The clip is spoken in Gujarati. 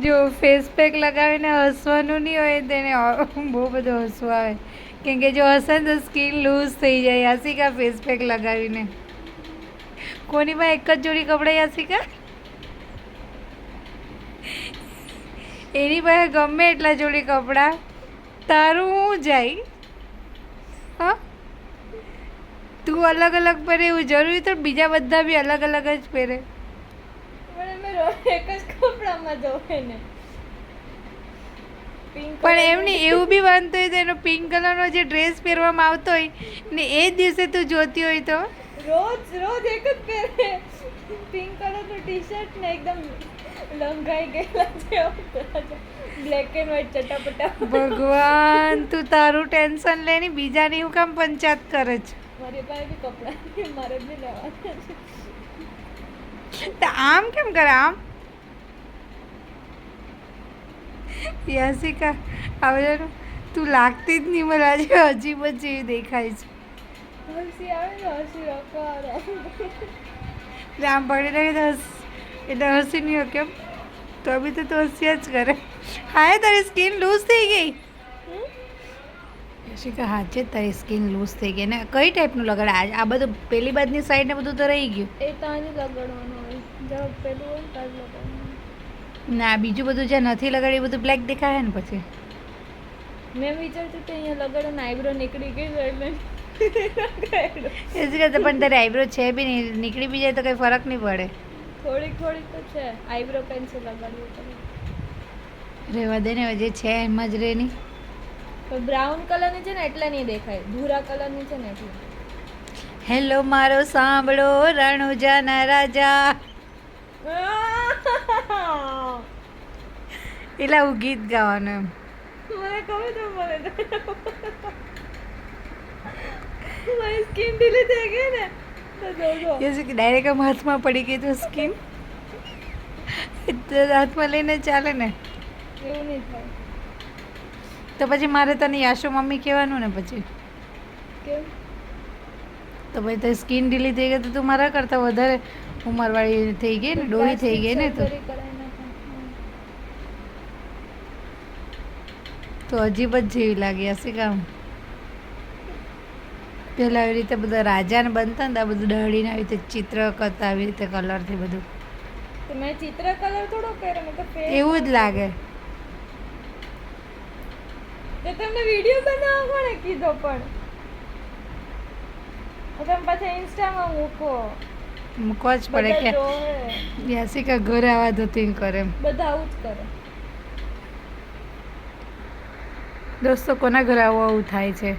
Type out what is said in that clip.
જો ફેસ પેક લગાવીને હસવાનું નહીં હોય તેને બહુ બધું હસવું આવે, કેમ કે જો હસે ને તો સ્કિન લૂઝ થઈ જાય. યાસિકા ફેસ પેક લગાવીને કોની પાસે એક જ જોડી કપડાં? યાસિકા એની પાસે ગમે એટલા જોડી કપડાં, તારું હું જાય? હા, તું અલગ અલગ પહેરે એવું જરૂરી તો બીજા બધા બી અલગ અલગ જ પહેરે. એક જ કપડામાં જોવે ને. પણ એમ નહીં, એવું બી બનતું હોય તો એનો પિંક કલરનો જે ડ્રેસ પહેરવામાં આવતો હોય ને એ જ દિવસે તું જોતી હોય તો રોજ રોજ એક જ પહેરે. પિંક કલરનું ટી શર્ટ ને એકદમ લંઘાઈ ગયેલા છે, બ્લેક એન્ડ વ્હાઈટ ચટાપટા. ભગવાન, તું તારું ટેન્શન લે ની, બીજાની હું કામ પંચાયત કરે છે? મારી પાસે બી કપડાં છે, મારે બી લેવાના છે. તો આમ કેમ કરે? આમ યાસિકા હવે તું લાગતી જ નહીં મને, આજે અજીબ જ જેવી દેખાય છે. હસી આવે ને, હસી રકાર. એટલે આમ પડી રહી તો એટલે હસી નહીં હોય કેમ? તો બી તો તું હસ્યા જ કરે. હા, તારી સ્કિન લૂઝ થઈ ગઈ. યાસિકા હાચે તારી સ્કિન લૂઝ થઈ ગઈ ને? કઈ ટાઈપનું લગાડે? આ બધું પેલી બાજુની સાઈડ ને બધું તો રહી ગયું. એ તાની લગાડવાનું હોય, જબ પેલું હોય તાજ લગાડવાનું. ના, બીજું બધું જ્યાં નથી લગાડ્યું એ બધું બ્લેક દેખાય ને પછી. મેં વિચારતી હતી અહીંયા લગાડો ને આઈબ્રો નીકળી ગઈ તો એટલે યાસિકા તો પણ તારી આઈબ્રો છે બી નહીં, નીકળી બી જાય તો કંઈ ફરક નહીં પડે. થોડીક થોડીક તો છે. આઈબ્રો પેન્સિલ લગાડવી પડે. રહેવા દે ને, જે છે એમ જ રહે નહીં. તો બ્રાઉન કલરની છે ને એટલે નહીં દેખાય, ભૂરા કલરની છે ને એટલે. હેલો મારો સાંભળો રણુજાના રાજા, એટલે આવું ગીત ગાવાનું એમ. મને ખબર તો મને મારી સ્કિન ઢીલી થઈ ગઈ ને તો જોજો. ડાયરેક્ટ આમ હાથમાં પડી ગઈ તો સ્કિન હાથમાં લઈને ચાલે ને, એવું નહીં થાય. તો પછી મારે તને યાશો મમ્મી કહેવાનું ને પછી. કેમ? તો ભાઈ તારી સ્કિન ઢીલી થઈ ગઈ તો તું મારા કરતાં વધારે ઉંમરવાળી થઈ ગઈ ને, ડોહી થઈ ગઈ ને. તો અજીબ જ જેવી લાગી હશે કામ. પહેલાં આવી રીતે બધા રાજાને બનતા ને આ બધું દળીને આવી રીતે ચિત્ર કરતા, આવી રીતે કલરથી બધું. તો મેં ચિત્ર કલર થોડો કર્યો, મેં તો એવું જ લાગે. તો તમને વિડીયો બનાવવા કોણે કીધો? પણ તમે પાછા ઇન્સ્ટામાં મૂકો, મૂકવા જ પડે કે યાસિકા ઘરે આવા ધોતી કરે એમ. બધા આવું જ કરે. દોસ્તો, કોના ઘરે આવું આવું થાય છે?